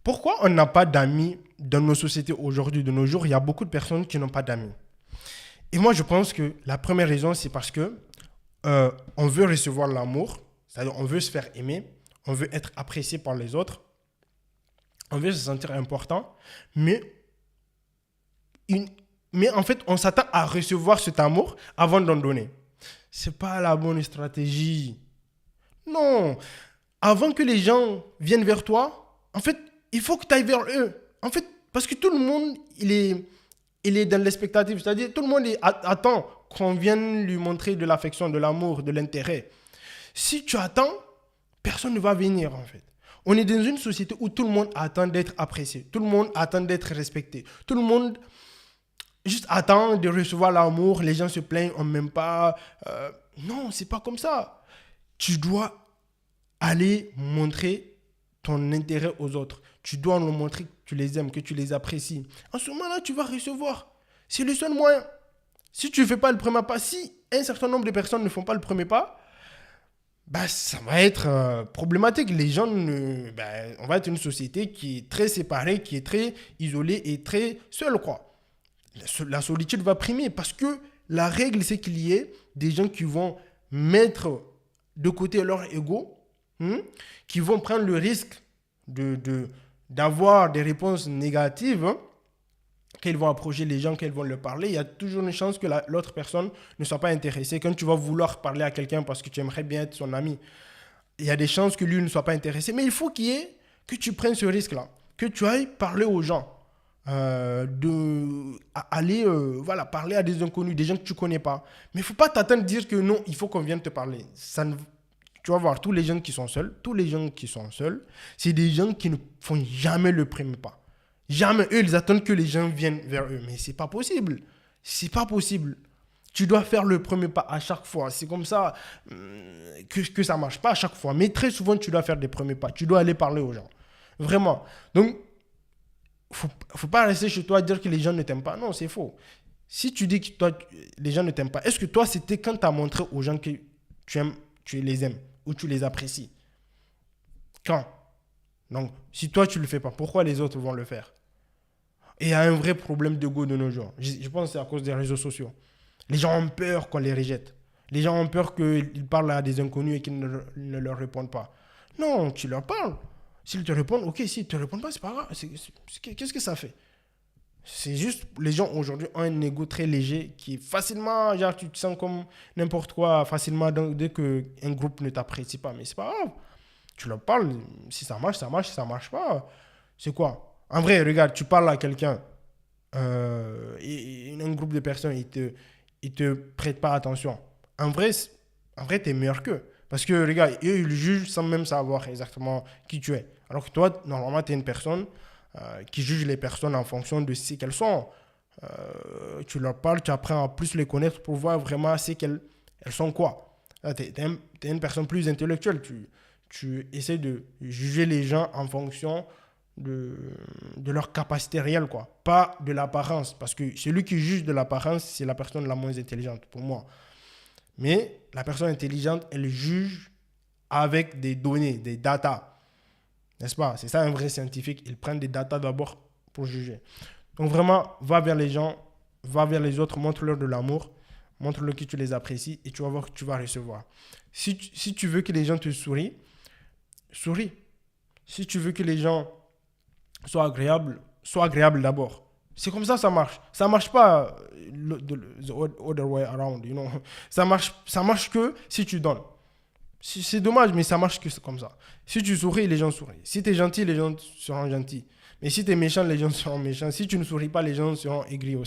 Pourquoi on n'a pas d'amis dans nos sociétés aujourd'hui, de nos jours? Il y a beaucoup de personnes qui n'ont pas d'amis. Et moi, je pense que la première raison, c'est parce que on veut recevoir l'amour, c'est-à-dire on veut se faire aimer, on veut être apprécié par les autres, on veut se sentir important, mais, mais en fait, on s'attend à recevoir cet amour avant d'en donner. C'est pas la bonne stratégie. Non. Avant que les gens viennent vers toi, en fait, il faut que tu ailles vers eux. En fait, parce que tout le monde, il est dans l'expectative. C'est-à-dire, tout le monde attend qu'on vienne lui montrer de l'affection, de l'amour, de l'intérêt. Si tu attends, personne ne va venir, en fait. On est dans une société où tout le monde attend d'être apprécié. Tout le monde attend d'être respecté. Tout le monde juste attend de recevoir l'amour. Les gens se plaignent, on ne m'aime pas. Non, c'est pas comme ça. Tu dois aller montrer ton intérêt aux autres. Tu dois leur montrer que tu les aimes, que tu les apprécies. En ce moment-là, tu vas recevoir. C'est le seul moyen. Si tu ne fais pas le premier pas, si un certain nombre de personnes ne font pas le premier pas, bah, ça va être problématique. Les gens, on va être une société qui est très séparée, qui est très isolée et très seule, quoi. La solitude va primer parce que la règle, c'est qu'il y ait des gens qui vont mettre de côté leur ego, qui vont prendre le risque d'avoir des réponses négatives, qu'ils vont approcher les gens, qu'ils vont leur parler. Il y a toujours une chance que l'autre personne ne soit pas intéressée. Quand tu vas vouloir parler à quelqu'un parce que tu aimerais bien être son ami, il y a des chances que lui ne soit pas intéressé. Mais il faut que tu prennes ce risque-là, que tu ailles parler aux gens, parler à des inconnus, des gens que tu ne connais pas. Mais il ne faut pas t'attendre à dire que non, il faut qu'on vienne te parler. Tu vas voir, tous les gens qui sont seuls, c'est des gens qui ne font jamais le premier pas. Jamais. Eux, ils attendent que les gens viennent vers eux. Mais c'est pas possible. C'est pas possible. Tu dois faire le premier pas à chaque fois. C'est comme ça que ça marche. Pas à chaque fois. Mais très souvent, tu dois faire des premiers pas. Tu dois aller parler aux gens. Vraiment. Donc, faut pas rester chez toi et dire que les gens ne t'aiment pas. Non, c'est faux. Si tu dis que les gens ne t'aiment pas, est-ce que toi, c'était quand tu as montré aux gens que tu les aimes ou tu les apprécies? Quand? Donc, si toi, tu ne le fais pas, pourquoi les autres vont le faire? Et il y a un vrai problème d'ego de nos jours. Je pense que c'est à cause des réseaux sociaux. Les gens ont peur qu'on les rejette. Les gens ont peur qu'ils parlent à des inconnus et qu'ils ne leur répondent pas. Non, tu leur parles. S'ils te répondent, ok. S'ils ne te répondent pas, c'est pas grave. Qu'est-ce que ça fait? C'est juste, les gens aujourd'hui ont un ego très léger qui est facilement, genre tu te sens comme n'importe quoi facilement dès qu'un groupe ne t'apprécie pas. Mais c'est pas grave. Tu leur parles, si ça marche, ça marche, si ça marche pas, c'est quoi? En vrai, regarde, tu parles à quelqu'un, et un groupe de personnes, ils te prêtent pas attention. En vrai, tu es meilleur qu'eux. Parce que, regarde, eux, ils jugent sans même savoir exactement qui tu es. Alors que toi, normalement, tu es une personne qui juge les personnes en fonction de ce qu'elles sont. Tu leur parles, tu apprends à plus les connaître pour voir vraiment elles sont quoi. Tu es une personne plus intellectuelle. Tu essaies de juger les gens en fonction de leur capacité réelle, quoi. Pas de l'apparence. Parce que celui qui juge de l'apparence, c'est la personne la moins intelligente, pour moi. Mais la personne intelligente, elle juge avec des données, des datas. N'est-ce pas? C'est ça un vrai scientifique. Ils prennent des datas d'abord pour juger. Donc vraiment, va vers les gens, va vers les autres, montre-leur de l'amour, montre-leur que tu les apprécies et tu vas voir que tu vas recevoir. Si tu veux que les gens te sourient, souris. Si tu veux que les gens sois agréable d'abord. C'est comme ça marche. Ça marche pas the other way around, you know. Ça marche que si tu donnes. C'est dommage, mais ça marche que comme ça. Si tu souris, les gens sourient. Si tu es gentil, les gens seront gentils. Mais si tu es méchant, les gens seront méchants. Si tu ne souris pas, les gens seront aigris aussi.